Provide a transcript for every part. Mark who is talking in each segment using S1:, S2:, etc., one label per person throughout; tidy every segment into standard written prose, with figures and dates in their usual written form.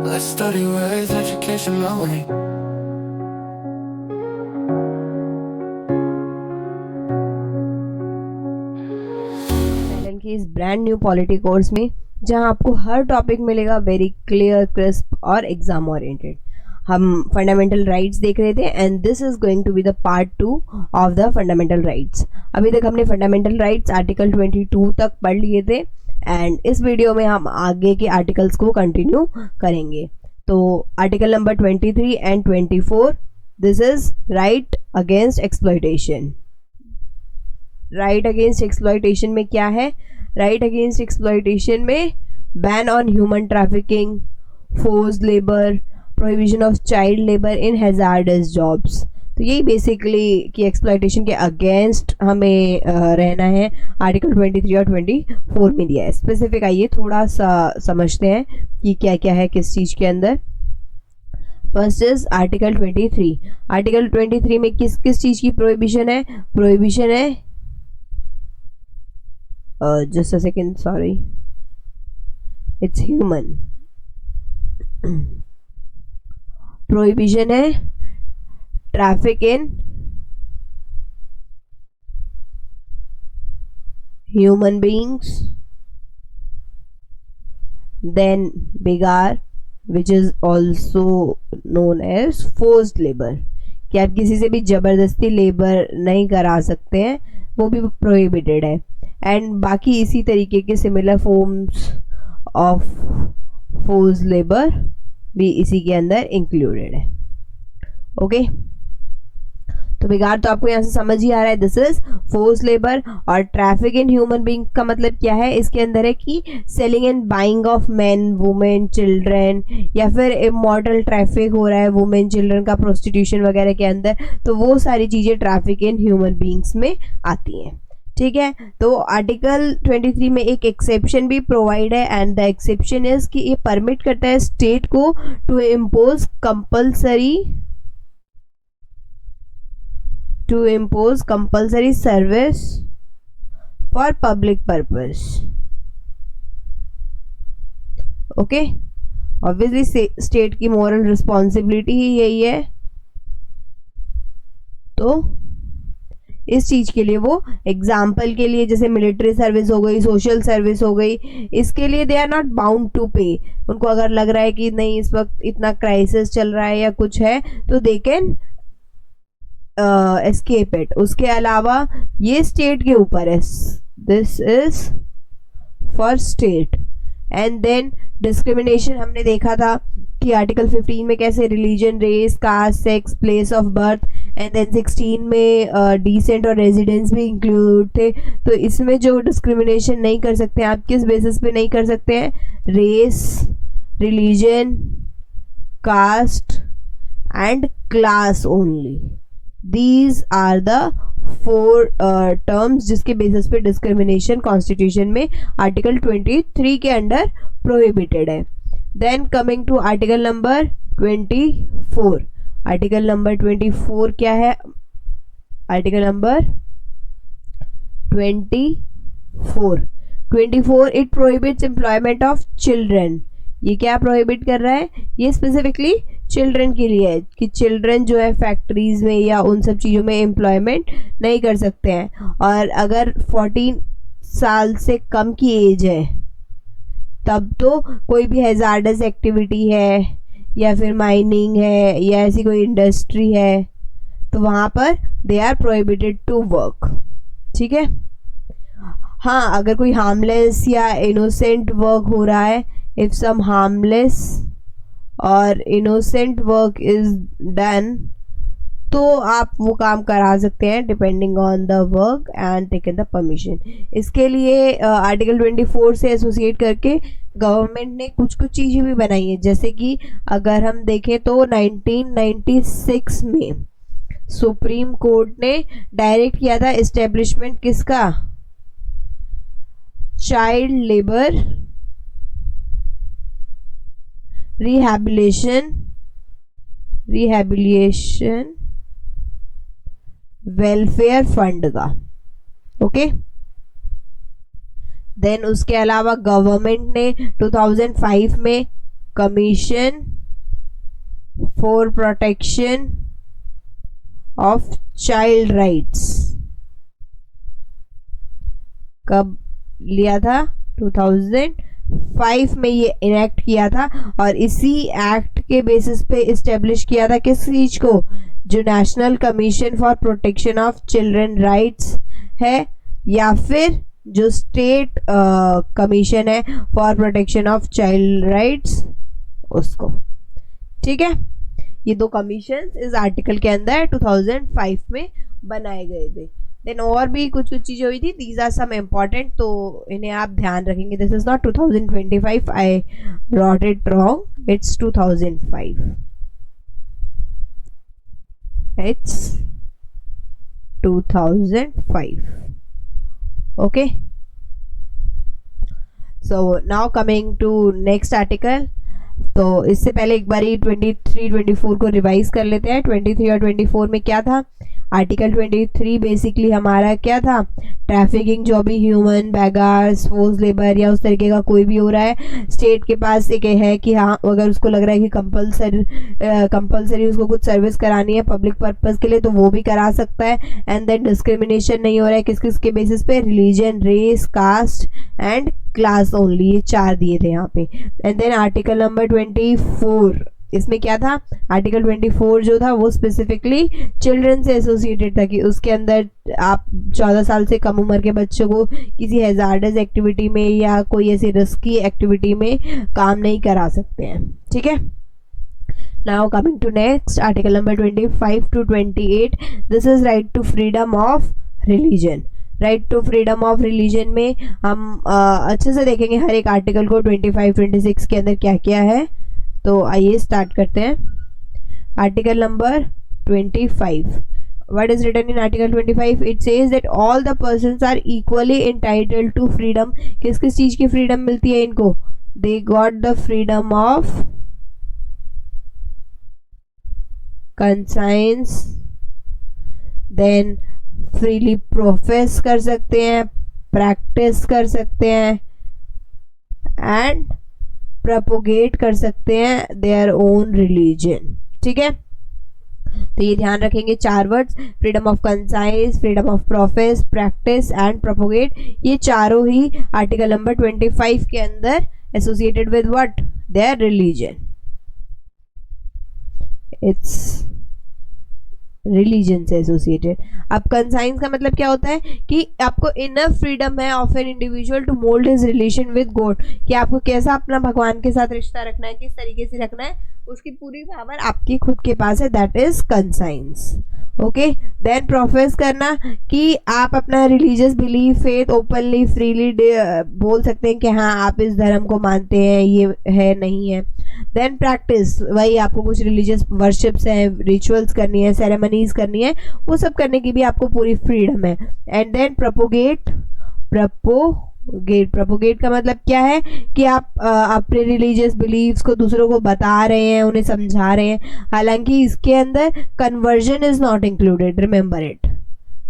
S1: Let's study ways education lonely.
S2: Allen की इस brand new polity course में जहां आपको हर टॉपिक मिलेगा वेरी क्लियर, क्रिस्प और एग्जाम ओरिएंटेड। हम फंडामेंटल राइट्स देख रहे थे and this is going to be the part 2 of the fundamental rights. अभी तक हमने फंडामेंटल राइट्स आर्टिकल 22 तक पढ़ लिए थे एंड इस वीडियो में हम आगे के आर्टिकल्स को कंटिन्यू करेंगे। तो article number 23 and 24, this is right against exploitation. Right against exploitation में क्या है? राइट अगेंस्ट एक्सप्लॉयटेशन में ban on human trafficking, forced labour, prohibition of child labour in hazards jobs. तो यही बेसिकली कि एक्सप्लॉयटेशन के अगेंस्ट हमें रहना है। आर्टिकल 23 और 24 में दिया है स्पेसिफिक। आइए थोड़ा सा समझते हैं कि क्या क्या है किस चीज़ के अंदर। First is article 23। आर्टिकल 23 में किस किस चीज़ की प्रोहिबिशन है? प्रोहिबिशन है, just a second, sorry, it's human. prohibition है traffic in human beings, then begar, which is also known as forced labor, कि आप किसी से भी जबरदस्ती लेबर नहीं करा सकते हैं, वो भी प्रोहिबिटेड है। एंड बाकी इसी तरीके के similar forms of force labour भी इसी के अंदर इंक्लूडेड है। ओके, तो बिगाड़ तो आपको यहाँ से समझ ही आ रहा है, दिस इज फोर्स लेबर। और ट्रैफिक इन ह्यूमन बीइंग का मतलब क्या है? इसके अंदर है कि selling and buying of man, women, children, या फिर इमोरटल ट्रैफिक हो रहा है वुमेन चिल्ड्रन का प्रोस्टिट्यूशन वगैरह के अंदर, तो वो सारी चीज़ें ट्रैफिक इन ह्यूमन बीइंग्स में आती हैं। ठीक है, तो आर्टिकल 23 में एक एक्सेप्शन भी प्रोवाइड है एंड द एक्सेप्शन इज कि ये परमिट करता है स्टेट को to impose compulsory service for public purpose. Okay, obviously state की मॉरल रिस्पॉन्सिबिलिटी ही यही है, तो इस चीज के लिए वो एग्जाम्पल के लिए जैसे मिलिट्री सर्विस हो गई, सोशल सर्विस हो गई, इसके लिए they are not bound to pay. उनको अगर लग रहा है कि नहीं इस वक्त इतना क्राइसिस चल रहा है या कुछ है तो दे कैन एस्केप इट। उसके अलावा ये स्टेट के ऊपर है, this is for state. And then discrimination हमने देखा था कि आर्टिकल 15 में कैसे religion, race, caste, sex, place of birth, and then 16 में डिसेंट और रेजिडेंस भी इंक्लूड थे। तो इसमें जो डिस्क्रिमिनेशन नहीं कर सकते हैं, आप किस बेसिस पे नहीं कर सकते हैं? Race, religion, caste and class only. These are the 4 terms जिसके बेसिस पे डिस्क्रिमिनेशन कॉन्स्टिट्यूशन में आर्टिकल 23 के अंडर प्रोहिबिटेड है। Then coming to article number 24। Article number 24 क्या है? Article number 24 it prohibits employment of children. ये क्या प्रोहिबिट कर रहा है? ये स्पेसिफिकली चिल्ड्रन के लिए है कि चिल्ड्रन जो है फैक्ट्रीज में या उन सब चीज़ों में एम्प्लॉयमेंट नहीं कर सकते हैं। और अगर 14 साल से कम की एज है तब तो कोई भी हैजार्डस एक्टिविटी है या फिर माइनिंग है या ऐसी कोई इंडस्ट्री है तो वहाँ पर they are prohibited to work. ठीक है, हाँ, अगर कोई हार्मलेस या इनोसेंट वर्क हो रहा है, इफ सम हार्मलेस और इनोसेंट वर्क इज डन, तो आप वो काम करा सकते हैं depending on the work and taken the permission. इसके लिए आर्टिकल 24 से एसोसिएट करके गवर्नमेंट ने कुछ कुछ चीज़ें भी बनाई है, जैसे कि अगर हम देखें तो 1996 में सुप्रीम कोर्ट ने डायरेक्ट किया था एस्टेब्लिशमेंट किसका? Child labour rehabilitation welfare fund का। ओके, देन उसके अलावा गवर्नमेंट ने 2005 में commission for protection of child rights कब लिया था? 2005 में ये इनेक्ट किया था, और इसी एक्ट के बेसिस पे इस्टेब्लिश किया था किस चीज को? जो national commission for protection of children rights है, या फिर जो स्टेट कमीशन है for protection of child rights, उसको। ठीक है, ये दो कमीशन इस आर्टिकल के अंदर 2005 में बनाए गए थे। देन और भी कुछ कुछ चीज़ें हुई थी, दीज आर सम इम्पॉर्टेंट, तो इन्हें आप ध्यान रखेंगे। This is not 2025, I wrote it wrong, it's 2005, it's 2005। Okay, so now coming to next article. तो इससे पहले एक बार 23-24 को रिवाइज कर लेते हैं। 23 और 24 में क्या था? आर्टिकल 23 बेसिकली हमारा क्या था? ट्रैफिकिंग जो भी ह्यूमन बैगर्स, फोर्स लेबर या उस तरीके का कोई भी हो रहा है, स्टेट के पास एक है कि हाँ, अगर उसको लग रहा है कि कंपलसरी उसको कुछ सर्विस करानी है पब्लिक पर्पस के लिए, तो वो भी करा सकता है। एंड देन डिस्क्रिमिनेशन नहीं हो रहा है किस किस के बेसिस पे? Religion, race, caste and class only, ये 4 दिए थे यहाँ पे। एंड देन आर्टिकल नंबर 24, इसमें क्या था? आर्टिकल 24 जो था वो स्पेसिफिकली चिल्ड्रन से एसोसिएटेड था, कि उसके अंदर आप 14 साल से कम उम्र के बच्चों को किसी हैजार्डस एक्टिविटी में या कोई ऐसी रिस्की एक्टिविटी में काम नहीं करा सकते हैं। ठीक है, now coming to next article number 25 to 28, this is right to freedom of religion. Right to freedom of religion में हम अच्छे से देखेंगे हर एक आर्टिकल को, 25-26 के अंदर क्या क्या है। तो आइए स्टार्ट करते हैं। Article number 25, what is written in article 25? It says that all the persons are equally entitled to freedom। किस किस चीज की फ्रीडम मिलती है इनको? They got the freedom of conscience, then freely profess कर सकते हैं, practice कर सकते हैं and propagate कर सकते हैं their own religion। ठीक है, तो ये ध्यान रखेंगे 4 words, freedom of conscience, freedom of profess, practice and propagate, ये चारों ही आर्टिकल नंबर 25 के अंदर associated with what? Their religion. It's religion से एसोसिएटेड। अब कंसाइंस का मतलब क्या होता है? कि आपको इनफ फ्रीडम है of an individual to mould his relation with God, कि आपको कैसा अपना भगवान के साथ रिश्ता रखना है, किस तरीके से रखना है, उसकी पूरी पावर आपकी खुद के पास है, that is conscience. Okay, then profess करना, कि आप अपना religious belief, faith openly freely बोल सकते हैं कि हाँ आप इस धर्म को मानते हैं, ये है नहीं है। देन प्रैक्टिस, वही आपको कुछ रिलीजियस वर्शिप्स हैं, रिचुअल्स करनी है, सेरेमनीज करनी है, वो सब करने की भी आपको पूरी फ्रीडम है। एंड देन प्रोपोगेट, प्रोपोगेट का मतलब क्या है? कि आप अपने रिलीजियस बिलीव्स को दूसरों को बता रहे हैं, उन्हें समझा रहे हैं। हालांकि इसके अंदर conversion is not included, remember it,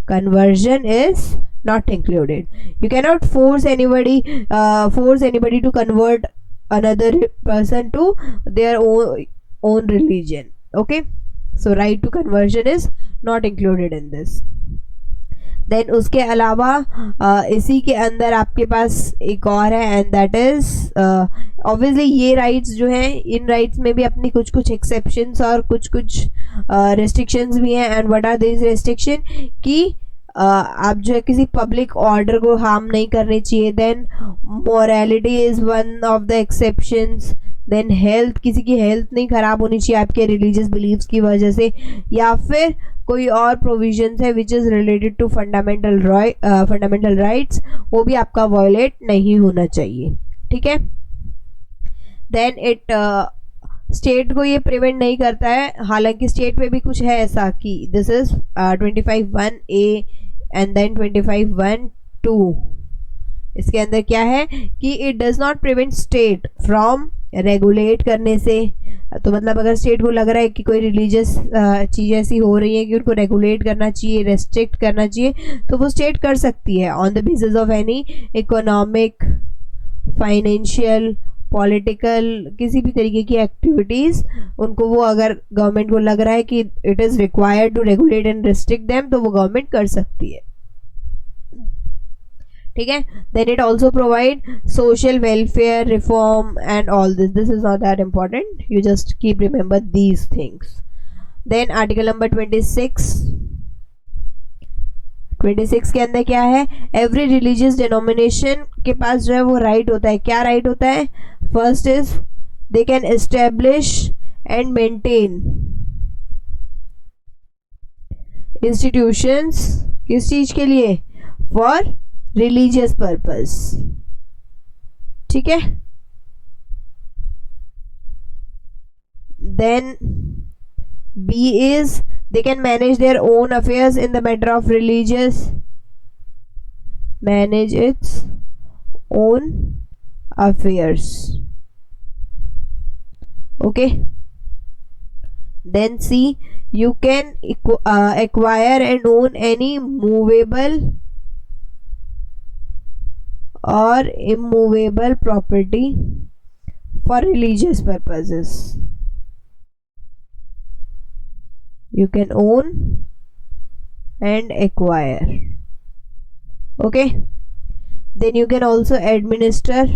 S2: conversion is not included. You cannot force anybody to convert another person to their own religion. Okay, so right to conversion is not included in this. Then उसके अलावा इसी के अंदर आपके पास एक और है, and that is obviously ये राइट्स जो हैं, इन राइट्स में भी अपनी कुछ कुछ एक्सेप्शंस और कुछ कुछ रेस्ट्रिक्शंस भी हैं। And what are this restriction? कि आप जो है किसी पब्लिक ऑर्डर को हार्म नहीं करनी चाहिए। Then morality is one of the exceptions. Then health, किसी की हेल्थ नहीं खराब होनी चाहिए आपके रिलीजियस बिलीव्स की वजह से, या फिर कोई और प्रोविजंस है which is related to fundamental rights, वो भी आपका वायलेट नहीं होना चाहिए। ठीक है, देन इट स्टेट को ये प्रिवेंट नहीं करता है। हालांकि स्टेट में भी कुछ है ऐसा कि this is 25(1)(a) and then 25(1)(2). इसके अंदर क्या है कि it does not prevent state from regulate करने से। तो मतलब अगर स्टेट को लग रहा है कि कोई रिलीजियस चीज़ ऐसी हो रही है कि उनको रेगुलेट करना चाहिए, रेस्ट्रिक्ट करना चाहिए, तो वो स्टेट कर सकती है on the basis of any economic, financial, political किसी भी तरीके की एक्टिविटीज उनको वो अगर गवर्नमेंट को लग रहा है कि it is required to regulate and restrict them तो वो गवर्नमेंट कर सकती है, ठीक है. Then it also provide social welfare reform and all this is not that important, you just keep remember these things. Then article number 26 के अंदर क्या है, एवरी रिलीजियस डिनोमिनेशन के पास जो है वो राइट होता है. क्या राइट होता है? First is they can establish and maintain institutions. किस चीज के लिए? फॉर रिलीजियस पर्पस, ठीक है. Then B is they can manage their own affairs in the matter of manage its own affairs, okay. Then C, you can acquire and own any movable or immovable property for religious purposes. You can own and acquire, okay. Then you can also administer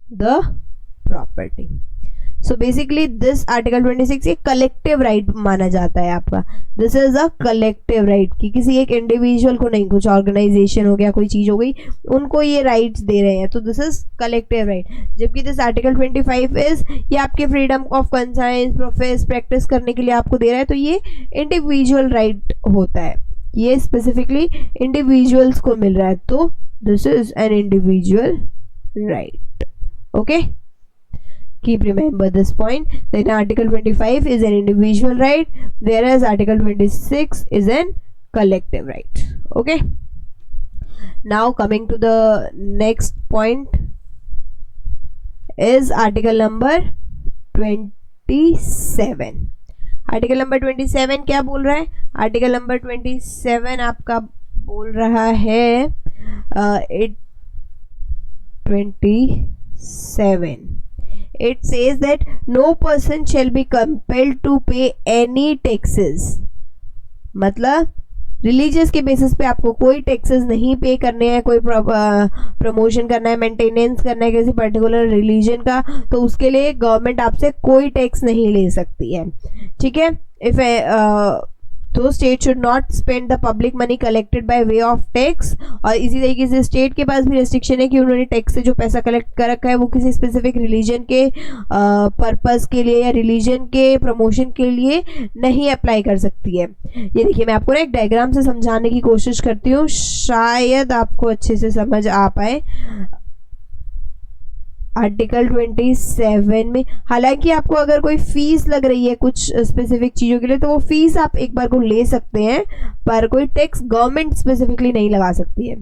S2: the property. So basically this article 26 एक collective right माना जाता है आपका. This is a collective right कि किसी एक individual को नहीं, कुछ ऑर्गेनाइजेशन हो गया, कोई चीज हो गई, उनको ये राइट्स दे रहे हैं, तो दिस इज कलेक्टिव राइट. जबकि दिस आर्टिकल 25 इज ये आपके freedom of conscience profess practice करने के लिए आपको दे रहा है, तो ये इंडिविजुअल राइट होता है, ये स्पेसिफिकली इंडिविजुअल्स को मिल रहा है, तो this is an individual right, okay. Keep remember this point. Then article 25 is an individual right, whereas article 26 is an collective right, okay. Now coming to the next point is article number 27. article number 27 क्या बोल रहा है? article number 27 आपका बोल रहा है 27. It says that no person shall be compelled to pay any taxes. मतलब religious के बेसिस पे आपको कोई टैक्सेस नहीं पे करने हैं, कोई प्रमोशन करना है, मेंटेनेंस करना है किसी पर्टिकुलर रिलीजन का, तो उसके लिए गवर्नमेंट आपसे कोई टैक्स नहीं ले सकती है, ठीक है. इफ तो state should not spend the public money collected by way of tax. और इसी तरीके से स्टेट के पास भी रेस्ट्रिक्शन है कि उन्होंने टैक्स से जो पैसा कलेक्ट कर रखा है वो किसी स्पेसिफिक रिलीजन के पर्पस के लिए या रिलीजन के प्रमोशन के लिए नहीं अप्लाई कर सकती है. ये देखिए मैं आपको ना एक डायग्राम से समझाने की कोशिश करती हूँ, शायद आपको अच्छे से समझ आ पाए. आर्टिकल 27 में हालांकि आपको अगर कोई फीस लग रही है कुछ स्पेसिफिक चीज़ों के लिए तो वो फीस आप एक बार को ले सकते हैं, पर कोई टैक्स गवर्नमेंट स्पेसिफिकली नहीं लगा सकती है.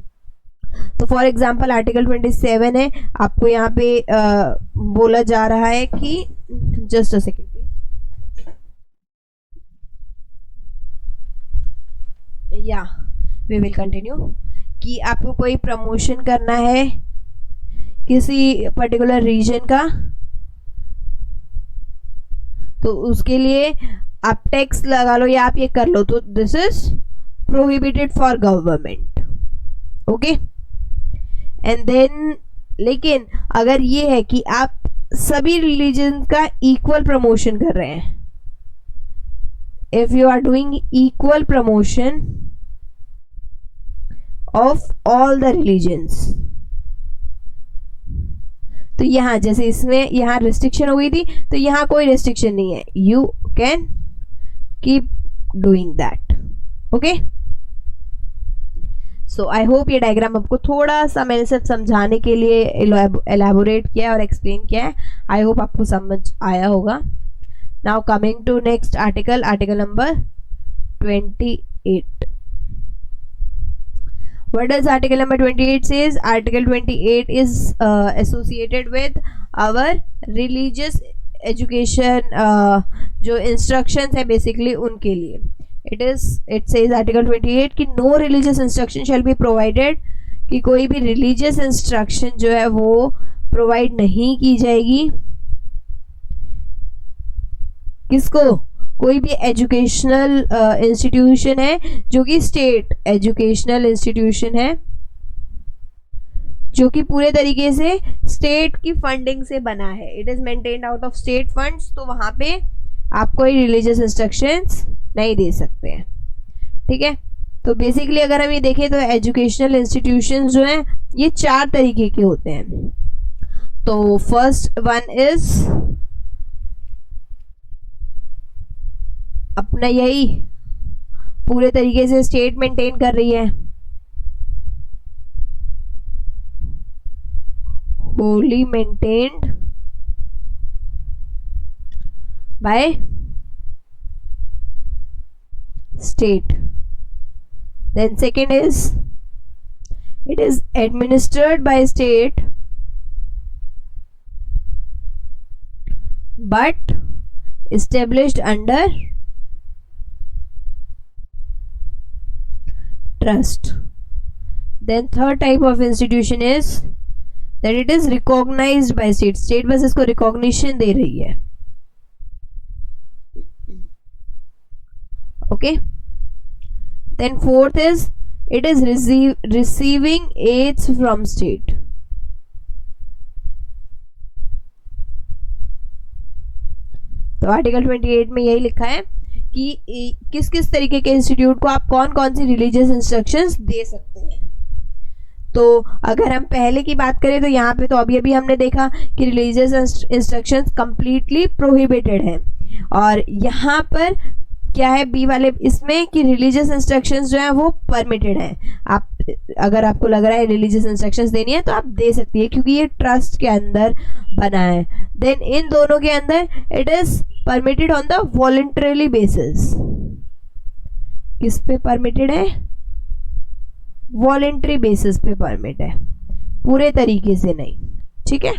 S2: तो फॉर एग्जांपल आर्टिकल 27 है, आपको यहाँ पे बोला जा रहा है कि जस्ट अ सेकेंड या वी विल कंटिन्यू, कि आपको कोई प्रमोशन करना है किसी पर्टिकुलर रीजन का, तो उसके लिए आप टैक्स लगा लो या आप ये कर लो, तो this is prohibited for government, okay. And then लेकिन अगर ये है कि आप सभी रिलीजन का इक्वल प्रमोशन कर रहे हैं, if you are doing equal promotion of all the religions, तो यहाँ जैसे इसमें यहाँ रिस्ट्रिक्शन हो गई थी, तो यहाँ कोई रिस्ट्रिक्शन नहीं है, you can keep doing that, okay. So I hope ये डायग्राम आपको थोड़ा सा मैंने सिर्फ समझाने के लिए एलैबोरेट किया और एक्सप्लेन किया है, आई होप आपको समझ आया होगा. Now coming to next article, article number 28. What does article number 28 says? Article 28 is associated with our religious education, जो instructions है basically उनके लिए. It says article 28 कि no religious instruction shall be provided, कि कोई भी रिलीजियस इंस्ट्रक्शन जो है वो प्रोवाइड नहीं की जाएगी। किसको? कोई भी एजुकेशनल इंस्टीट्यूशन है जो कि स्टेट एजुकेशनल इंस्टीट्यूशन है जो कि पूरे तरीके से स्टेट की फंडिंग से बना है, it is maintained out of state funds, तो वहां पे आप कोई रिलीजियस इंस्ट्रक्शंस नहीं दे सकते हैं। ठीक है, तो बेसिकली अगर हम ये देखें तो एजुकेशनल इंस्टीट्यूशंस जो हैं ये 4 तरीके के होते हैं। तो फर्स्ट वन इज अपना यही पूरे तरीके से स्टेट मेंटेन कर रही है, wholly maintained by state. Then second is it is administered by state but established under trust. Then third type of institution is that it is recognized by state. State बस इसको recognition दे रही है। Okay. Then fourth is it is receiving aids from state. तो article 28 में यही लिखा है कि किस किस तरीके के इंस्टीट्यूट को आप कौन कौन सी रिलीजियस इंस्ट्रक्शंस दे सकते हैं। तो अगर हम पहले की बात करें तो यहाँ पे तो अभी हमने देखा कि रिलीजियस इंस्ट्रक्शंस कंप्लीटली प्रोहिबिटेड हैं, और यहाँ पर क्या है बी वाले इसमें कि रिलीजियस इंस्ट्रक्शंस जो है वो परमिटेड हैं। आप अगर आपको लग रहा है रिलीजियस इंस्ट्रक्शंस देनी है तो आप दे सकती है क्योंकि ये ट्रस्ट के अंदर बना है। देन इन दोनों के अंदर it is permitted on the voluntarily basis. किस पे परमिटेड है? वॉलेंट्री बेसिस पे परमिट है, पूरे तरीके से नहीं। ठीक है,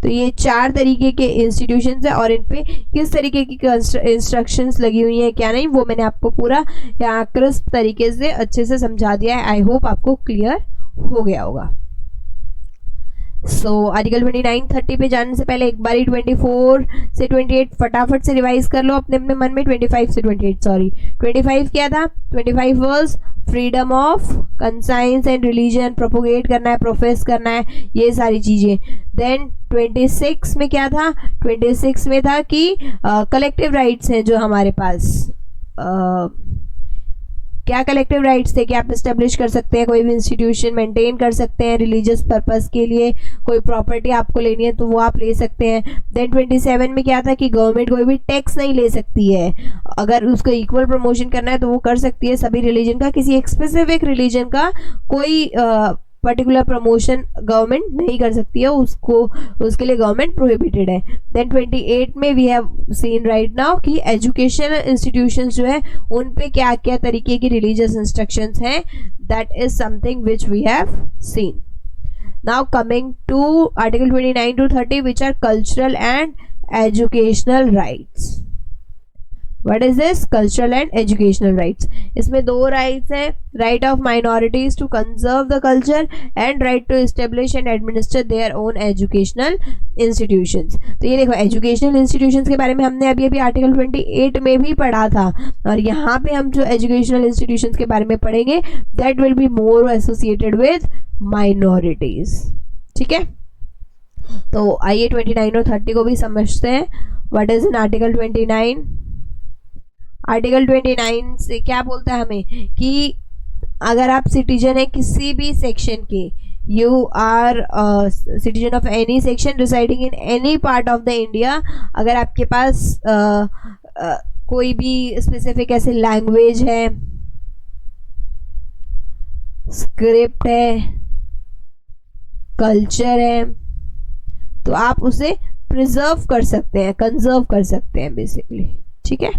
S2: तो ये 4 तरीके के इंस्टीट्यूशंस है और इन पे किस तरीके की इंस्ट्रक्शंस लगी हुई हैं क्या नहीं वो मैंने आपको पूरा यहाँ क्रिस्प तरीके से अच्छे से समझा दिया है। आई होप आपको क्लियर हो गया होगा। सो आर्टिकल 29-30 पे जाने से पहले एक बारी 24 से 28 फटाफट से रिवाइज कर लो अपने अपने मन में। 25 से 28 सॉरी 25 क्या था? 25 was freedom of conscience and religion, propagate करना है, प्रोफेस करना है, ये सारी चीजें। देन 26 में क्या था? 26 में था कि कलेक्टिव राइट्स हैं जो हमारे पास। क्या कलेक्टिव राइट्स थे कि आप एस्टेब्लिश कर सकते हैं, कोई भी इंस्टीट्यूशन मेंटेन कर सकते हैं रिलीजियस पर्पस के लिए, कोई प्रॉपर्टी आपको लेनी है तो वो आप ले सकते हैं। देन 27 में क्या था कि गवर्नमेंट कोई भी टैक्स नहीं ले सकती है, अगर उसको इक्वल प्रमोशन करना है तो वो कर सकती है सभी रिलीजन का, किसी एक स्पेसिफिक रिलीजन का कोई पर्टिकुलर प्रमोशन गवर्नमेंट नहीं कर सकती है, उसको उसके लिए गवर्नमेंट प्रोहिबिटेड है। देन 28 में we have seen right now कि एजुकेशनल इंस्टीट्यूशंस जो है उन पे क्या क्या तरीके की रिलीजियस इंस्ट्रक्शंस हैं, that is something which we have seen. Now coming to article 29 to 30 which are cultural and educational rights. What is this? Cultural and educational rights. इसमें 2 rights हैं, right of minorities to conserve the culture and right to establish and administer their own educational institutions. तो ये देखो educational institutions के बारे में हमने अभी आर्टिकल 28 में भी पढ़ा था, और यहाँ पे हम जो educational institutions के बारे में पढ़ेंगे that will be more associated with minorities. ठीक है, तो आइए 29 और 30 को भी समझते हैं। What is in article 29? Article 29 से क्या बोलता है हमें कि अगर आप सिटीजन है किसी भी सेक्शन के, you are citizen of any section residing in any part of the India, अगर आपके पास कोई भी स्पेसिफिक ऐसे लैंग्वेज है, स्क्रिप्ट है, कल्चर है, तो आप उसे प्रिजर्व कर सकते हैं, कंजर्व कर सकते हैं बेसिकली। ठीक है,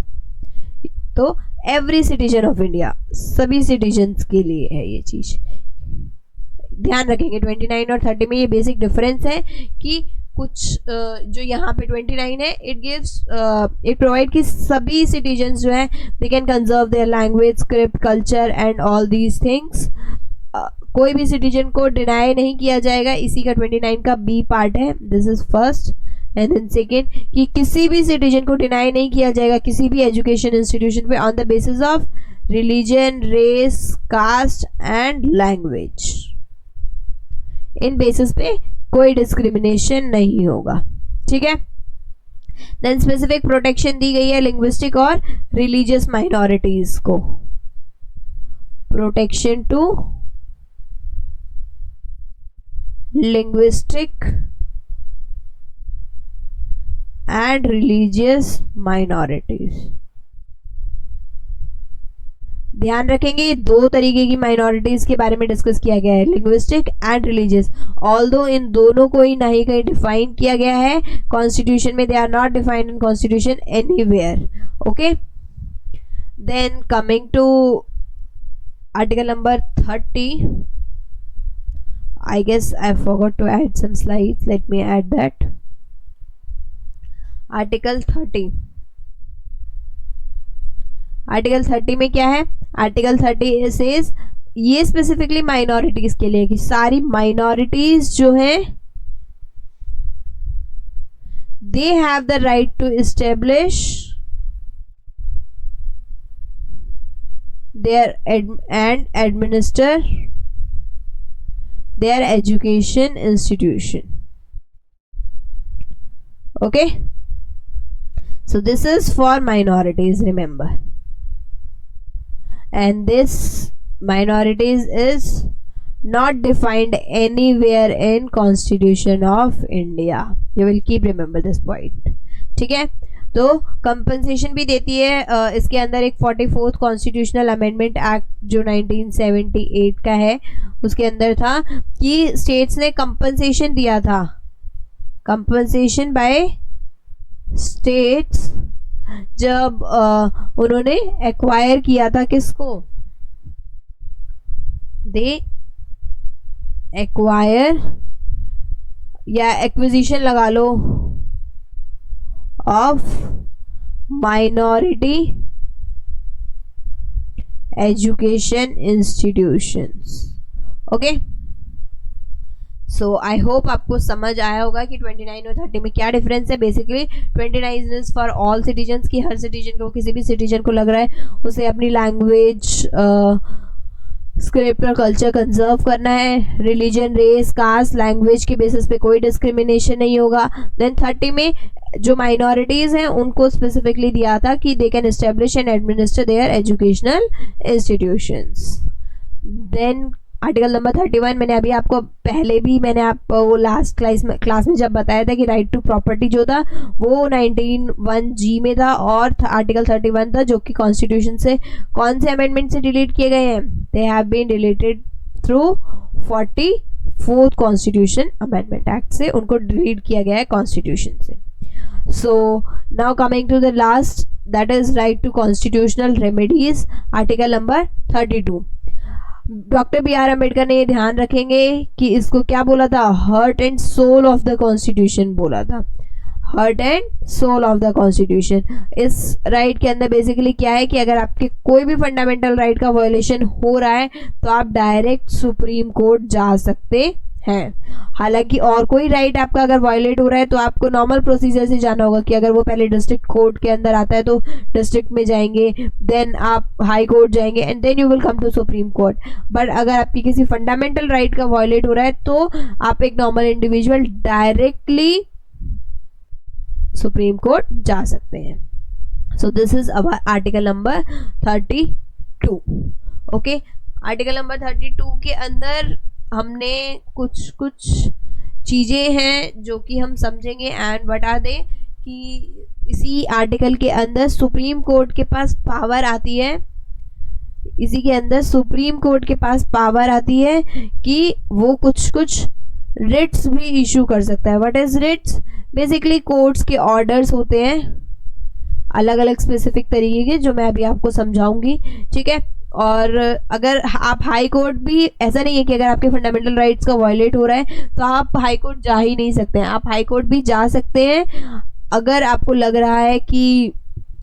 S2: तो एवरी सिटीजन ऑफ इंडिया, सभी सिटीजन्स के लिए है ये चीज, ध्यान रखेंगे। 29 और 30 में ये बेसिक डिफरेंस है कि कुछ जो यहाँ पे 29 है इट गिव्स इट प्रोवाइड कि सभी सिटीजन्स जो है they can conserve their language, script, culture and all these things कोई भी सिटीजन को डिनाई नहीं किया जाएगा, इसी का 29 का बी पार्ट है. This is first. And then second कि किसी भी सिटीजन को डिनाई नहीं किया जाएगा किसी भी एजुकेशन इंस्टीट्यूशन पे on the basis of religion, race, caste and language. इन बेसिस पे कोई डिस्क्रिमिनेशन नहीं होगा. ठीक है. देन स्पेसिफिक प्रोटेक्शन दी गई है लिंग्विस्टिक और रिलीजियस माइनॉरिटीज को. Protection to linguistic and religious minorities. ध्यान रखेंगे दो तरीके की माइनॉरिटीज के बारे में डिस्कस किया गया है, लिंग्विस्टिक एंड रिलीजियस. ऑल्दो इन दोनों को ही नहीं कहीं डिफाइन किया गया है कॉन्स्टिट्यूशन में, they are not defined in constitution anywhere. Okay. Then coming to article number 30. I guess I forgot to add some slides. Let me add that. Article 30. Article 30 में क्या है? आर्टिकल 30 says ये specifically minorities के लिए कि सारी minorities जो हैं they have the right to establish their and administer their education institution. Okay, so this is for minorities, remember, and this minorities is not defined anywhere in Constitution of India. You will keep remember this point. ठीक है. तो compensation भी देती है इसके अंदर एक 44th constitutional amendment act जो 1978 का है उसके अंदर था कि स्टेट्स ने कंपनसेशन दिया था. कंपनसेशन बाय स्टेट्स जब उन्होंने एक्वायर किया था किसको? दे एक्वायर या एक्विजिशन लगा लो of minority education institutions. Okay, so I hope आपको समझ आया होगा कि 29 और 30 में क्या डिफरेंस है. Basically 29 is for all citizens की हर सिटीजन को, किसी भी सिटीजन को लग रहा है उसे अपनी लैंग्वेज, स्क्रिप्ट और कल्चर कंजर्व करना है, रिलीजन, रेस, कास्ट, लैंग्वेज के बेसिस पे कोई डिस्क्रिमिनेशन नहीं होगा. देन 30 में जो माइनॉरिटीज हैं उनको स्पेसिफिकली दिया था कि they can establish and administer their educational institutions. Then article number 31 मैंने अभी आपको पहले भी मैंने आपको वो लास्ट क्लास में जब बताया था कि राइट टू प्रॉपर्टी जो था वो 19(1)(g) में था और आर्टिकल 31 था जो कि कॉन्स्टिट्यूशन से कौन से अमेंडमेंट से डिलीट किए गए हैं? They have been deleted through 44th constitution amendment act से उनको डिलीट किया गया है कॉन्स्टिट्यूशन से. So now coming to the last, that is right to constitutional remedies, article number 32. Doctor B R Ambedkar ने ये ध्यान रखेंगे कि इसको क्या बोला था? Heart and soul of the constitution बोला था. Heart and soul of the constitution. इस राइट के अंदर बेसिकली क्या है कि अगर आपके कोई भी फंडामेंटल राइट का वायोलेशन हो रहा है तो आप डायरेक्ट सुप्रीम कोर्ट जा सकते हैं. हालांकि और कोई राइट आपका अगर वायलेट हो रहा है तो आपको नॉर्मल प्रोसीजर से जाना होगा कि अगर वो पहले डिस्ट्रिक्ट कोर्ट के अंदर आता है तो डिस्ट्रिक्ट में जाएंगे, देन आप हाई कोर्ट जाएंगे and then you will come to supreme court. But अगर आपकी किसी फंडामेंटल राइट का वायलेट हो रहा है तो आप एक normal individual directly supreme court जा सकते हैं. So this is our article number 32. Okay, article number 32 के अंदर हमने कुछ चीज़ें हैं जो कि हम समझेंगे एंड बता दें कि इसी आर्टिकल के अंदर सुप्रीम कोर्ट के पास पावर आती है. इसी के अंदर सुप्रीम कोर्ट के पास पावर आती है कि वो कुछ रिट्स भी इशू कर सकता है. What is writs? Basically courts के ऑर्डर्स होते हैं अलग अलग स्पेसिफिक तरीके के जो मैं अभी आपको समझाऊंगी. ठीक है. और अगर आप हाई कोर्ट भी, ऐसा नहीं है कि अगर आपके फंडामेंटल राइट्स का वायलेट हो रहा है तो आप हाई कोर्ट जा ही नहीं सकते हैं. आप हाई कोर्ट भी जा सकते हैं अगर आपको लग रहा है कि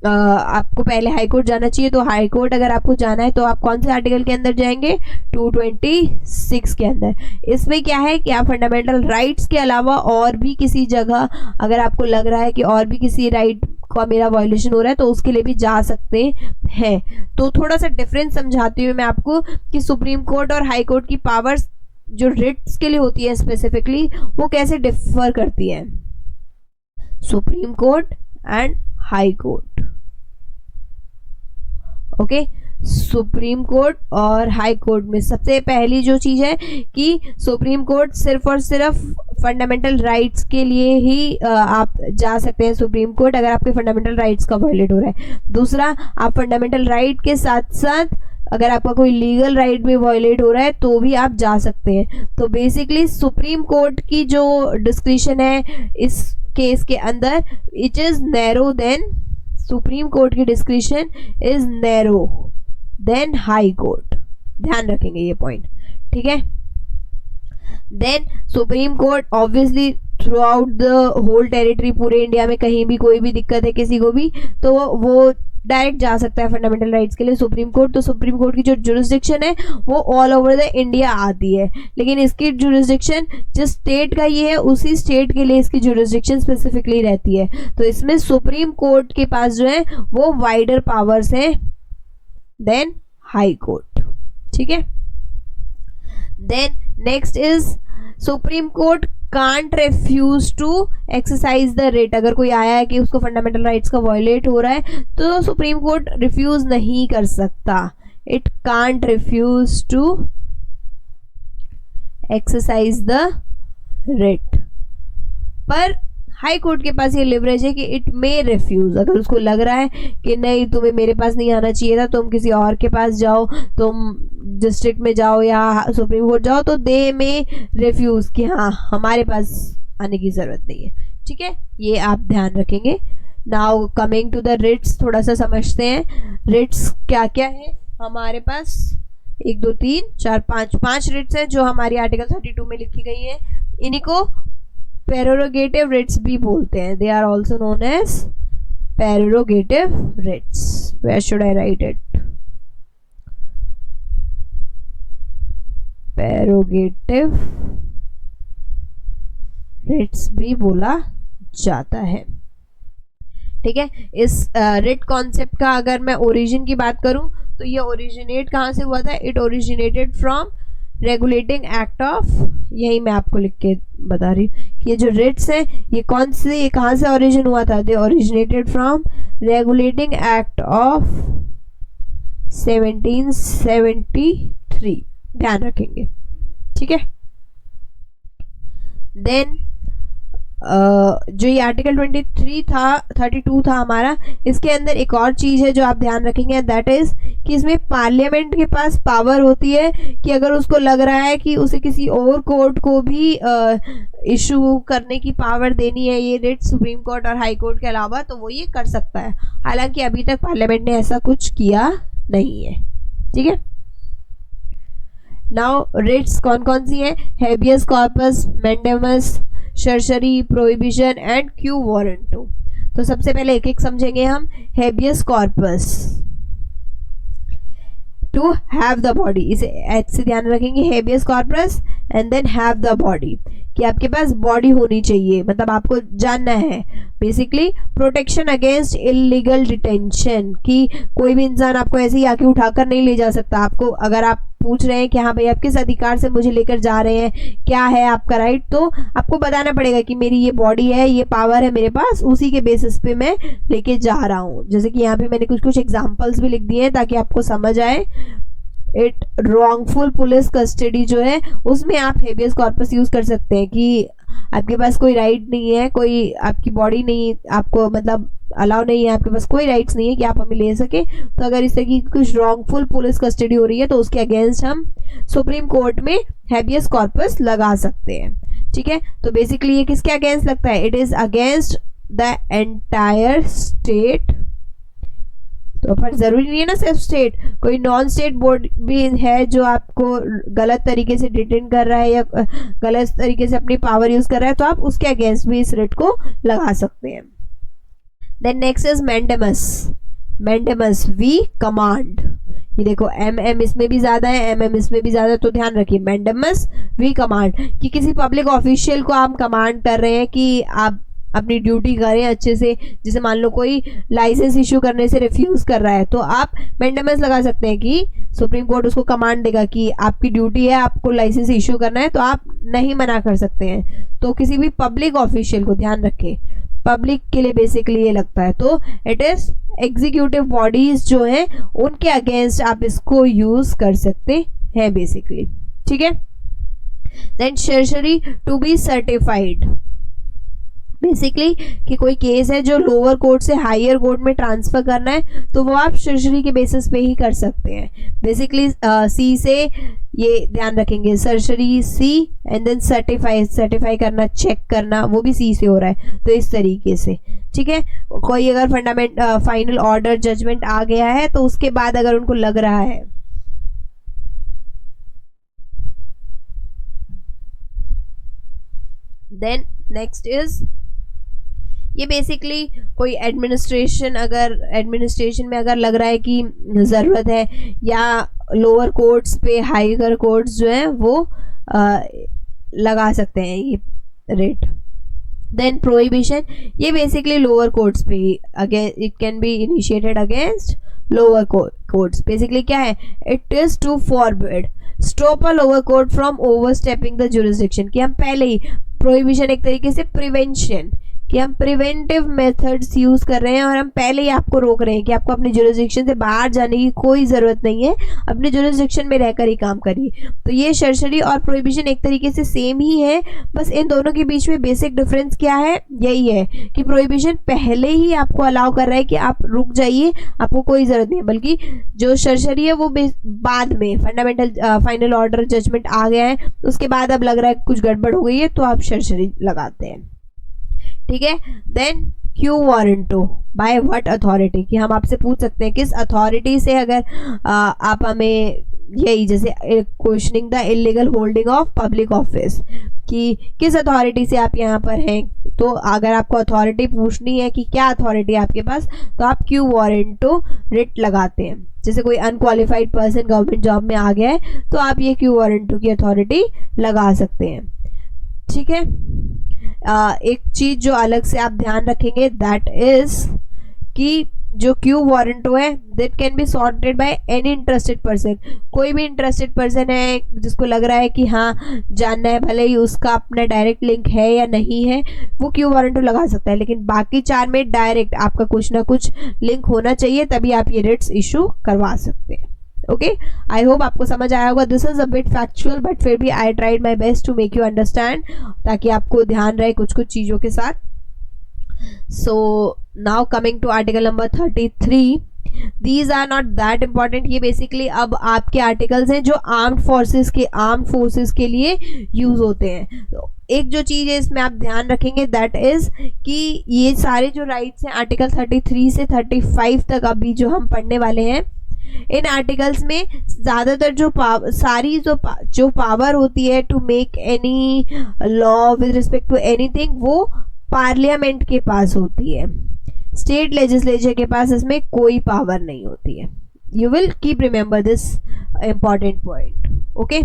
S2: आपको पहले हाई कोर्ट जाना चाहिए, तो हाई कोर्ट अगर आपको जाना है तो आप कौन से आर्टिकल के अंदर जाएंगे, 226 के अंदर। इसमें क्या है कि आप फंडामेंटल राइट्स के अलावा और भी किसी जगह अगर आपको लग रहा है कि और भी किसी राइट का मेरा वायलेशन हो रहा है तो उसके लिए भी जा सकते हैं। तो थोड़ा सा डिफरेंस समझाती हूँ मैं आपको कि सुप्रीम कोर्ट और हाई कोर्ट की पावर्स जो रिट्स के लिए होती है स्पेसिफिकली वो कैसे डिफर करती है, supreme court and high court. Okay, supreme court और हाई कोर्ट में सबसे पहली जो चीज है कि सुप्रीम कोर्ट सिर्फ और सिर्फ फंडामेंटल राइट्स के लिए ही आप जा सकते हैं सुप्रीम कोर्ट अगर आपके फंडामेंटल राइट्स का वायलेट हो रहा है। दूसरा, आप फंडामेंटल राइट के साथ साथ अगर आपका कोई लीगल राइट भी वायलेट हो रहा है तो भी आप जा सकते हैं। तो बेसिकली सुप्रीम कोर्ट की जो डिस्क्रिशन है इस केस के अंदर, it is narrow then, Supreme Court की discretion is narrow than high Court, ध्यान रखेंगे ये पॉइंट, ठीक है। Then Supreme Court obviously throughout the whole territory, पूरे इंडिया में कहीं भी कोई भी दिक्कत है किसी को भी तो वो डायरेक्ट जा सकता है फंडामेंटल राइट्स के लिए सुप्रीम कोर्ट। तो सुप्रीम कोर्ट की जो जुरिस्डिक्शन है वो ऑल ओवर द इंडिया आती है, लेकिन इसकी जुरिस्डिक्शन जिस स्टेट का ये है उसी स्टेट के लिए इसकी जुरिस्डिक्शन स्पेसिफिकली रहती है। तो इसमें सुप्रीम कोर्ट के पास जो है वो वाइडर पावर्स हैं देन हाई कोर्ट, ठीक है। Then next is supreme court can't refuse to exercise the writ. अगर कोई आया है कि उसको फंडामेंटल राइट्स का वायलेट हो रहा है तो सुप्रीम कोर्ट रिफ्यूज नहीं कर सकता, it can't refuse to exercise the writ. पर हाई कोर्ट के पास ये लिवरेज है कि इट मे रिफ्यूज, अगर उसको लग रहा है कि नहीं तुम्हें मेरे पास नहीं आना चाहिए था, तुम किसी और के पास जाओ, तुम डिस्ट्रिक्ट में जाओ या सुप्रीम कोर्ट जाओ, तो दे में रिफ्यूज कि हाँ हमारे पास आने की जरूरत नहीं है, ठीक है। ये आप ध्यान रखेंगे। Now coming to the writs, थोड़ा सा समझते हैं रिट्स क्या क्या है हमारे पास। 1 2 3 4 5 रिट्स हैं जो हमारी आर्टिकल 32 में लिखी गई है। इन्हीं को प्रेरोगेटिव रिट्स भी बोलते हैं, they are also known as prerogative writs. Where should I write it, prerogative writs भी बोला जाता है, ठीक है। इस रिट कॉन्सेप्ट का अगर मैं ओरिजिन की बात करूं तो ये ओरिजिनेट कहाँ से हुआ था, it originated from regulating act of, यही मैं आपको लिख के बता रही हूँ कि ये जो रिट्स है ये कौन से, ये कहाँ से ओरिजिन हुआ था, they originated from regulating act of 1773, ध्यान रखेंगे, ठीक है। देन जो ये आर्टिकल 32 था हमारा, इसके अंदर एक और चीज है जो आप ध्यान रखेंगे, दैट इज कि इसमें पार्लियामेंट के पास पावर होती है कि अगर उसको लग रहा है कि उसे किसी और कोर्ट को भी इशू करने की पावर देनी है ये रिट सुप्रीम कोर्ट और हाई कोर्ट के अलावा, तो वो ये कर सकता है। हालांकि अभी तक पार्लियामेंट ने ऐसा कुछ किया नहीं है, ठीक है। नाउ रिट्स कौन कौन सी है, habeas corpus, mandamus, certiorari, prohibition and quo warranto. तो सबसे पहले एक एक समझेंगे हम। Habeas corpus, to have the body, इसे एच से ध्यान रखेंगे, habeas corpus and then have the body, कि आपके पास बॉडी होनी चाहिए, मतलब आपको जानना है। Basically protection against illegal detention, कि कोई भी इंसान आपको ऐसे ही आके उठाकर नहीं ले जा सकता। आपको अगर आप पूछ रहे हैं कि हाँ भाई आप किस अधिकार से मुझे लेकर जा रहे हैं, क्या है आपका राइट, तो आपको बताना पड़ेगा कि मेरी ये बॉडी है, ये पावर है मेरे पास, उसी के बेसिस पे मैं लेके जा रहा हूँ। जैसे कि यहाँ पे मैंने कुछ कुछ एग्जांपल्स भी लिख दिए हैं ताकि आपको समझ आए। इट रॉन्गफुल पुलिस कस्टडी जो है उसमें आप हेबियस कॉर्पस यूज कर सकते हैं कि आपके पास कोई राइट नहीं है, कोई आपकी बॉडी नहीं, आपको मतलब अलाउ नहीं है, आपके पास कोई राइट्स नहीं है कि आप हमें ले सके। तो अगर इस तरह की कुछ रॉन्गफुल पुलिस कस्टडी हो रही है तो उसके अगेंस्ट हम सुप्रीम कोर्ट में हेबियस कॉर्पस लगा सकते हैं, ठीक है। तो बेसिकली ये किसके अगेंस्ट लगता है, it is against the entire state. तो पर जरूरी नहीं है ना सिर्फ स्टेट, कोई नॉन स्टेट बोर्ड भी है जो आपको गलत तरीके से डिटेन कर रहा है या गलत तरीके से अपनी पावर यूज कर रहा है, तो आप उसके अगेंस्ट भी इस रिट को लगा सकते हैं। Then next is mandamus. Mandamus we command. ये देखो एम एम इसमें भी ज्यादा है, एम एम इसमें भी ज्यादा, तो ध्यान रखिए मैंडेमस वी कमांड कि किसी पब्लिक ऑफिशियल को आप कमांड कर रहे हैं कि आप अपनी ड्यूटी करें अच्छे से. जैसे मान लो कोई लाइसेंस इशू करने से रिफ्यूज कर रहा है तो आप मैंडेमस लगा सकते हैं कि सुप्रीम कोर्ट उसको कमांड देगा कि आपकी ड्यूटी है, आपको लाइसेंस इशू करना है, तो आप नहीं मना कर सकते हैं. तो किसी भी पब्लिक ऑफिशियल को, ध्यान रखें पब्लिक के लिए बेसिकली ये लगता है, तो इट इज एग्जीक्यूटिव बॉडीज जो हैं उनके अगेंस्ट आप इसको यूज कर सकते हैं बेसिकली. ठीक है. Then certiorari to be certified. Basically कि कोई केस है जो लोअर कोर्ट से हायर कोर्ट में ट्रांसफर करना है तो वो आप सर्जरी के बेसिस पे ही कर सकते हैं. बेसिकली सी से ये ध्यान रखेंगे, certiorari C and then certify करना, चेक करना, वो भी सी से हो रहा है. तो इस तरीके से. ठीक है. कोई अगर फाइनल ऑर्डर जजमेंट आ गया है तो उसके बाद अगर उनको लग रहा है देन नेक्स्ट इज ये बेसिकली कोई एडमिनिस्ट्रेशन में अगर लग रहा है कि ज़रूरत है या लोअर कोर्ट्स पे हायर कोर्ट्स जो हैं वो लगा सकते हैं ये रेट. देन प्रोहिबिशन, ये बेसिकली लोअर कोर्ट्स पे it can be initiated against lower courts. Basically क्या है, it is to forbid stop a lower court from overstepping the jurisdiction. कि हम पहले ही प्रोहिबिशन एक तरीके से प्रिवेंशन, कि हम प्रिवेंटिव मेथड्स यूज कर रहे हैं और हम पहले ही आपको रोक रहे हैं कि आपको अपनी जुरिसडिक्शन से बाहर जाने की कोई ज़रूरत नहीं है, अपने जुरिसडिक्शन में रहकर ही काम करिए. तो ये सर्जरी और प्रोहिबिशन एक तरीके से सेम ही है, बस इन दोनों के बीच में बेसिक डिफरेंस क्या है, यही है कि प्रोहिबिशन पहले ही आपको अलाउ कर रहा है कि आप रुक जाइए, आपको कोई ज़रूरत नहीं है, बल्कि जो सर्जरी है वो बाद में फंडामेंटल फाइनल ऑर्डर जजमेंट आ गया है उसके बाद अब लग रहा है कुछ गड़बड़ हो गई है तो आप सर्जरी लगाते हैं. ठीक है. Then quo warranto, by what authority, कि हम आपसे पूछ सकते हैं किस अथॉरिटी से, अगर आप हमें यही जैसे questioning the illegal holding of public office, कि किस अथॉरिटी से आप यहाँ पर हैं. तो अगर आपको अथॉरिटी पूछनी है कि क्या अथॉरिटी है आपके पास, तो आप क्यू वारंटो रिट लगाते हैं. जैसे कोई अनक्वालिफाइड पर्सन गवर्नमेंट जॉब में आ गया है तो आप ये क्यू वारंटो की अथॉरिटी लगा सकते हैं. ठीक है. एक चीज जो अलग से आप ध्यान रखेंगे दैट इज कि जो क्यू वारंटो है that can be sorted by any interested person. कोई भी इंटरेस्टेड पर्सन है जिसको लग रहा है कि हाँ जानना है, भले ही उसका अपना डायरेक्ट लिंक है या नहीं है, वो क्यू वारंटो लगा सकता है. लेकिन बाकी 4 में डायरेक्ट आपका कुछ ना कुछ लिंक होना चाहिए, तभी आप ये रिट्स इशू करवा सकते हैं. ओके, आई होप आपको समझ आया होगा. This is a bit factual but फिर भी I tried my best to make you understand, ताकि आपको ध्यान रहे कुछ चीज़ों के साथ. So now coming to article number 33, these are not that important. ये बेसिकली अब आपके आर्टिकल्स हैं जो आर्म्ड फोर्सेस के लिए यूज होते हैं. तो एक जो चीज़ है इसमें आप ध्यान रखेंगे दैट इज कि ये सारे जो राइट्स हैं आर्टिकल 33 से 35 तक अभी जो हम पढ़ने वाले हैं, इन आर्टिकल्स में ज़्यादातर जो पावर होती है to make any law with respect to anything, वो पार्लियामेंट के पास होती है. स्टेट लेजिस्लेचर के पास इसमें कोई पावर नहीं होती है. You will keep remember this important point. Okay.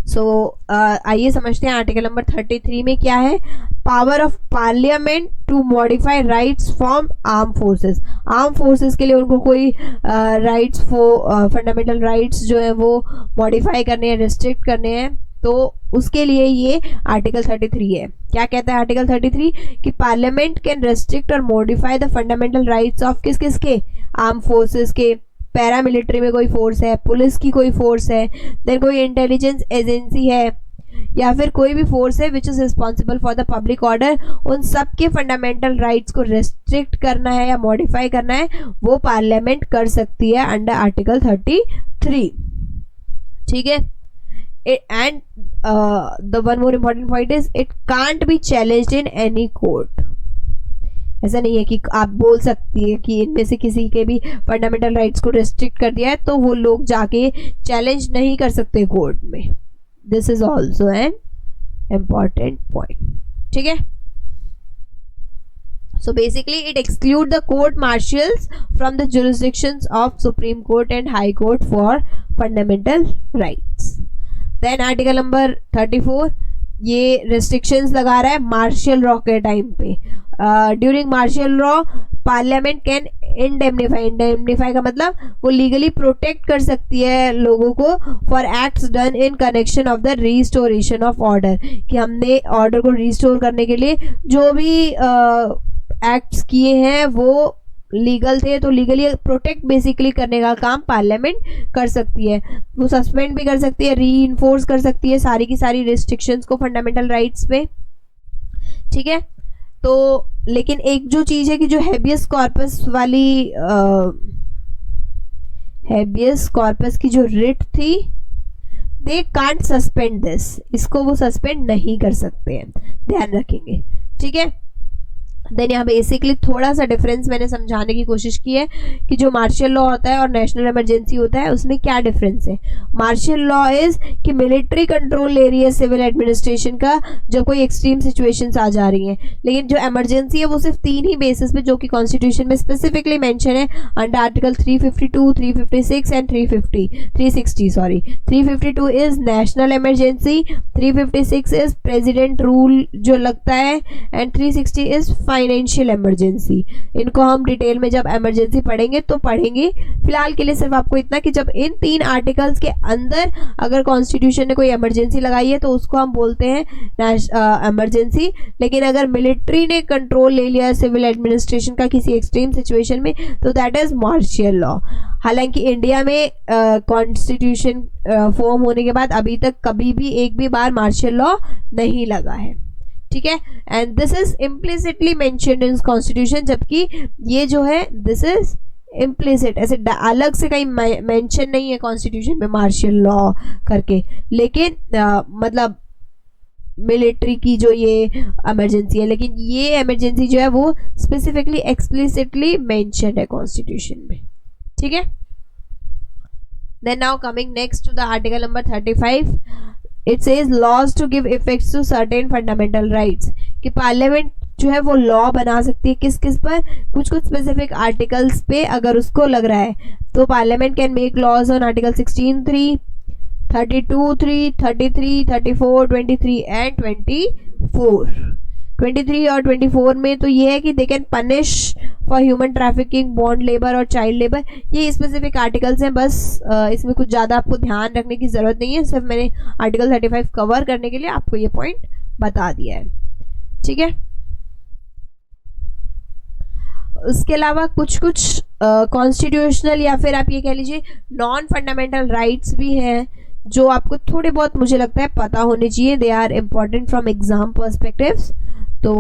S2: So आइए समझते हैं आर्टिकल नंबर 33 में क्या है. Power of parliament to modify rights from arm forces. Arm forces के लिए उनको कोई राइट्स फंडामेंटल राइट्स जो है वो मॉडिफाई करने हैं, रिस्ट्रिक्ट करने हैं, तो उसके लिए ये आर्टिकल 33 है. क्या कहता है आर्टिकल 33 कि पार्लियामेंट कैन रेस्ट्रिक्ट और modify the fundamental rights of किस के, आर्म फोर्सेस के. पैरामिलिट्री में कोई फोर्स है, पुलिस की कोई फोर्स है, देन कोई इंटेलिजेंस एजेंसी है, या फिर कोई भी फोर्स है which is responsible for the public order, उन सब के फंडामेंटल राइट्स को रेस्ट्रिक्ट करना है या मॉडिफाई करना है, वो पार्लियामेंट कर सकती है अंडर आर्टिकल 33. ठीक है. And the one more important point is it can't be challenged in any court. ऐसा नहीं है कि आप बोल सकती है कि इनमें से किसी के भी फंडामेंटल राइट्स को रेस्ट्रिक्ट कर दिया है तो वो लोग जाके चैलेंज नहीं कर सकते कोर्ट में. This is also an important point. ठीक है. So basically it exclude the court martials from the jurisdictions of Supreme Court and High Court for fundamental rights. Then article number 34, ये restrictions लगा रहा है मार्शल लॉ के time पे. During martial law parliament can indemnify का मतलब वो legally protect कर सकती है लोगों को for acts done in connection of the restoration of order, कि हमने ऑर्डर को रिस्टोर करने के लिए जो भी एक्ट्स किए हैं वो लीगल थे, तो लीगली प्रोटेक्ट बेसिकली करने का काम पार्लियामेंट कर सकती है. वो सस्पेंड भी कर सकती है, री इन्फोर्स कर सकती है सारी की सारी रिस्ट्रिक्शंस को फंडामेंटल राइट्स पे. ठीक है. तो लेकिन एक जो चीज़ है कि जो हैबियस कॉर्पस वाली हैबियस कॉर्पस की जो रिट थी, दे कांट सस्पेंड दिस, इसको वो सस्पेंड नहीं कर सकते हैं, ध्यान रखेंगे. ठीक है. देन यहाँ बेसिकली थोड़ा सा डिफरेंस मैंने समझाने की कोशिश की है कि जो मार्शल लॉ होता है और नेशनल इमरजेंसी होता है उसमें क्या डिफरेंस है. मार्शल लॉ इज कि मिलिट्री कंट्रोल ले रही है सिविल एडमिनिस्ट्रेशन का जब कोई एक्सट्रीम सिचुएशंस आ जा रही हैं, लेकिन जो इमरजेंसी है वो सिर्फ 3 ही बेसिस पे जो कि कॉन्स्टिट्यूशन में स्पेसिफिकली मेंशन है under article 352, 356 and 352 is national emergency, 356 is president rule जो लगता है एंड 360 इज फाइनेंशियल इमरजेंसी. इनको हम डिटेल में जब इमरजेंसी पढ़ेंगे तो पढ़ेंगे. फिलहाल के लिए सिर्फ आपको इतना कि जब इन 3 आर्टिकल्स के अंदर अगर कॉन्स्टिट्यूशन ने कोई इमरजेंसी लगाई है तो उसको हम बोलते हैं इमरजेंसी, लेकिन अगर मिलिट्री ने कंट्रोल ले लिया सिविल एडमिनिस्ट्रेशन का किसी एक्सट्रीम सिचुएशन में तो दैट इज मार्शल लॉ. हालांकि इंडिया में कॉन्स्टिट्यूशन फॉर्म होने के बाद अभी तक कभी भी एक भी बार मार्शल लॉ नहीं लगा है. ठीक है. And this is implicitly mentioned in constitution, जबकि ये जो है दिस इज इम्प्लिसिट, ऐसे अलग से कहीं मेंशन नहीं है कॉन्स्टिट्यूशन में मार्शल लॉ करके, लेकिन मतलब मिलिट्री की जो ये इमरजेंसी है, लेकिन ये इमरजेंसी जो है वो स्पेसिफिकली एक्सप्लिसिटली मेंशन्ड है कॉन्स्टिट्यूशन में. ठीक है. Then now coming next to the article number 35, it says laws to give effects to certain fundamental rights, कि पार्लियामेंट जो है वो लॉ बना सकती है किस किस पर, कुछ कुछ स्पेसिफिक आर्टिकल्स पे अगर उसको लग रहा है. तो parliament can make laws on article 16(3), 32(3), 33, 34, 23 and 24. 23 और 24 में तो ये है कि they can punish for human trafficking, bond labour और चाइल्ड लेबर. ये स्पेसिफिक आर्टिकल्स हैं, बस इसमें कुछ ज़्यादा आपको ध्यान रखने की ज़रूरत नहीं है, सिर्फ मैंने आर्टिकल 35 कवर करने के लिए आपको ये पॉइंट बता दिया है. ठीक है. उसके अलावा कुछ कुछ कॉन्स्टिट्यूशनल या फिर आप ये कह लीजिए नॉन फंडामेंटल राइट्स भी हैं जो आपको थोड़े बहुत मुझे लगता है पता होने चाहिए. They are important from exam perspectives, तो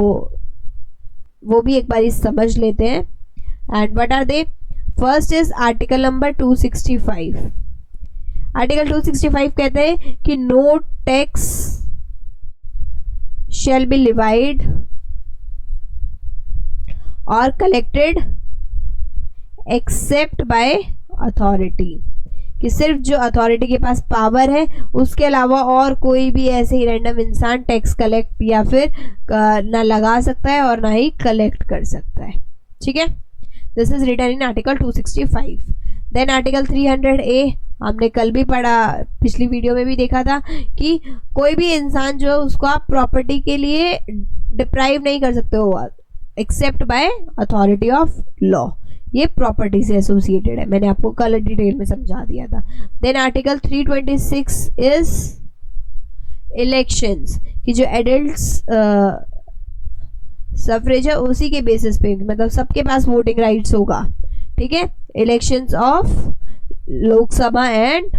S2: वो भी एक बार समझ लेते हैं. And what are they? First is article number 265. Article 265 कहते हैं कि no tax shall be levied और कलेक्टेड एक्सेप्ट बाय अथॉरिटी, कि सिर्फ जो अथॉरिटी के पास पावर है उसके अलावा और कोई भी ऐसे ही रैंडम इंसान टैक्स कलेक्ट या फिर ना लगा सकता है और ना ही कलेक्ट कर सकता है. ठीक है. This is written in article 265. Then article 300A हमने कल भी पढ़ा, पिछली वीडियो में भी देखा था कि कोई भी इंसान जो है उसको आप प्रॉपर्टी के लिए डिप्राइव नहीं कर सकते हो accept by authority of law. ये प्रॉपर्टी से एसोसिएटेड है, मैंने आपको कल डिटेल में समझा दिया था. देन आर्टिकल 326 इज इलेक्शंस, कि जो एडल्ट्स सफरेज है उसी के बेसिस पे, मतलब सबके पास वोटिंग राइट्स होगा. ठीक है. Elections of Lok Sabha and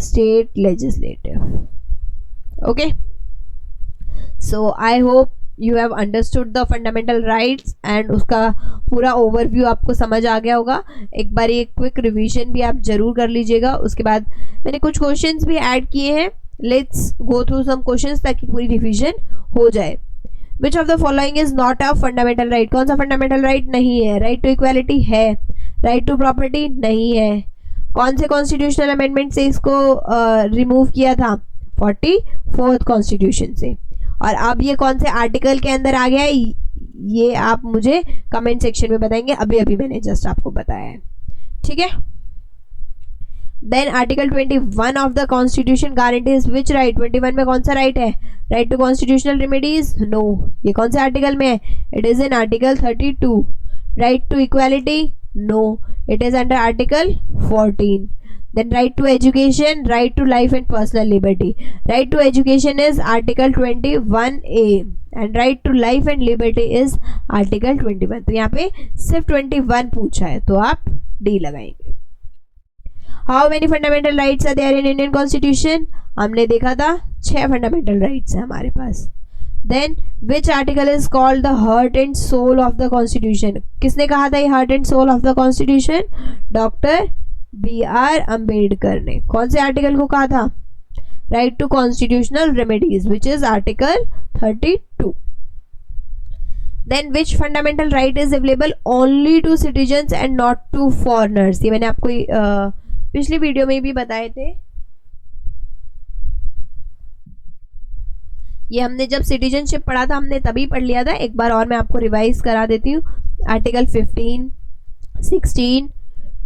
S2: state legislative. Okay. So I hope you have understood the fundamental rights and उसका पूरा ओवरव्यू आपको समझ आ गया होगा. एक बार एक क्विक रिवीजन भी आप जरूर कर लीजिएगा. उसके बाद मैंने कुछ क्वेश्चंस भी ऐड किए हैं, let's go through some questions ताकि पूरी रिवीजन हो जाए. Which of the following is not a fundamental right? कौन सा फंडामेंटल राइट नहीं है? राइट टू इक्वालिटी है. राइट टू प्रॉपर्टी नहीं है. कौन से कॉन्स्टिट्यूशनल अमेंडमेंट से इसको रिमूव किया था? 44th कॉन्स्टिट्यूशन से. और अब ये कौन से आर्टिकल के अंदर आ गया है ये आप मुझे कमेंट सेक्शन में बताएंगे, अभी अभी मैंने जस्ट आपको बताया है, ठीक है। Then article 21 of the constitution guarantees which right, 21 में कौन सा राइट है, right to constitutional remedies, no, ये कौन से आर्टिकल में है, it is in article 32। Right to equality, no, it is under article 14। Then right to education, right to life and personal liberty. Right to education is article 21A and right to life and liberty is article 21. तो यहाँ पे सिर्फ 21 पूछा है तो आप D लगाएंगे। How many fundamental rights are there in Indian Constitution? हमने देखा था 6 fundamental rights है हमारे पास। Then which article is called the heart and soul of the Constitution? किसने कहा था ये heart and soul of the Constitution? Doctor B.R. Ambedkar ने। कौन से आर्टिकल को कहा था, right to constitutional remedies which is article 32। Then which fundamental right is available only to citizens and not to foreigners, ये मैंने आपको पिछली वीडियो में भी बताए थे। ये हमने जब सिटीजनशिप पढ़ा था हमने तभी पढ़ लिया था, एक बार और मैं आपको रिवाइज करा देती हूँ। आर्टिकल 15, 16,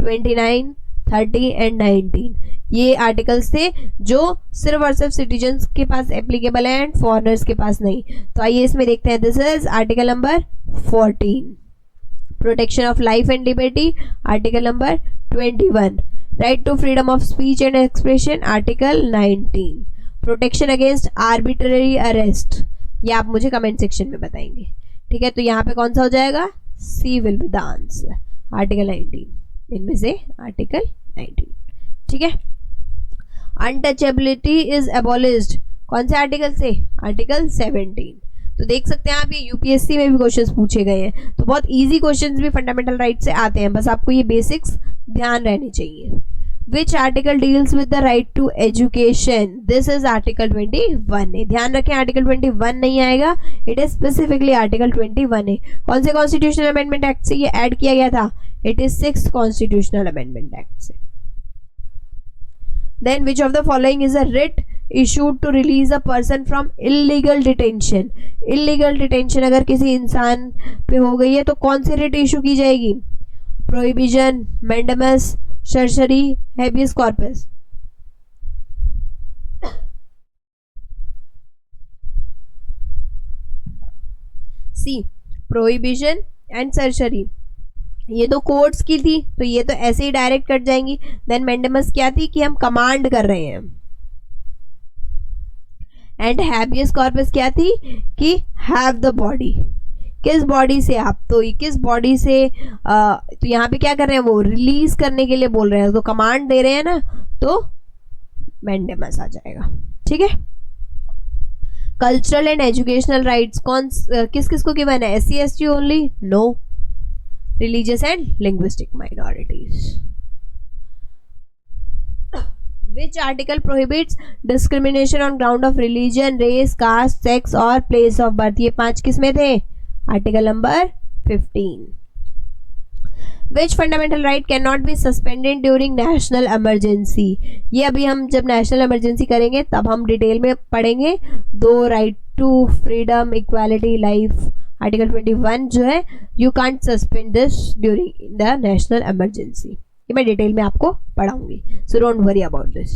S2: 29, 30 एंड 19 ये आर्टिकल्स थे जो सिर्फ और सिर्फ सिटीजन्स के पास एप्लीकेबल है एंड फॉरेनर्स के पास नहीं। तो आइए इसमें देखते हैं। This is article number 14, protection of life and liberty, article number 21, right to freedom of speech and expression, article 19, protection against arbitrary arrest, ये आप मुझे कमेंट सेक्शन में बताएंगे, ठीक है। तो यहाँ पे कौन सा हो जाएगा, C will be the answer, article 19, इनमें से आर्टिकल 19, ठीक है। अनटचेबिलिटी इज एबॉलिश्ड, कौन से आर्टिकल से, आर्टिकल 17। तो देख सकते हैं आप ये यूपीएससी में भी क्वेश्चंस पूछे गए हैं, तो बहुत इजी क्वेश्चंस भी फंडामेंटल राइट से आते हैं, बस आपको ये बेसिक्स ध्यान रहनी चाहिए। Which article deals with the right to education, this is article 21 है। ध्यान रखें आर्टिकल 21 नहीं आएगा, इट इज स्पेसिफिकली आर्टिकल 21 है। कौन से कॉन्स्टिट्यूशनल अमेंडमेंट एक्ट से ये ऐड किया गया था, it is 6th constitutional amendment act से। Then which of the following is a writ issued to release a person from illegal detention, illegal detention अगर किसी इंसान पे हो गई है तो कौन सी रिट इशू की जाएगी, prohibition, mandamus, certiorari, habeas corpus. C, prohibition and certiorari, ये तो कोर्ट्स की थी तो ये तो ऐसे ही डायरेक्ट कट जाएंगी। देन मैंडेमस क्या थी कि हम कमांड कर रहे हैं, एंड हैबियस कॉर्पस क्या थी कि हैव द बॉडी, किस बॉडी से, आप तो किस बॉडी से तो यहाँ पे क्या कर रहे हैं, वो रिलीज करने के लिए बोल रहे हैं, तो कमांड दे रहे हैं ना, तो मैंडेमस आ जाएगा, ठीक है। कल्चरल एंड एजुकेशनल राइट्स कौन किस किस को गिवन है, SC ST only, no, religious and linguistic minorities. Which article prohibits discrimination on ground of religion, race, caste, sex और place of birth, ये 5 किस में थे, article number 15। Which fundamental right cannot be suspended during national emergency, ये अभी हम जब national emergency करेंगे तब हम डिटेल में पढ़ेंगे। दो right to freedom, equality, life, article 21 जो है you can't suspend this during the national emergency, ये मैं डिटेल में आपको पढ़ाऊंगी, so don't worry about this.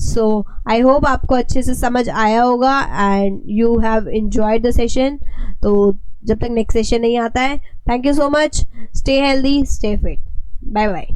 S2: So I hope आपको अच्छे से समझ आया होगा and you have enjoyed the session. तो जब तक नेक्स्ट सेशन नहीं आता है, thank you so much, stay healthy, stay fit, bye bye.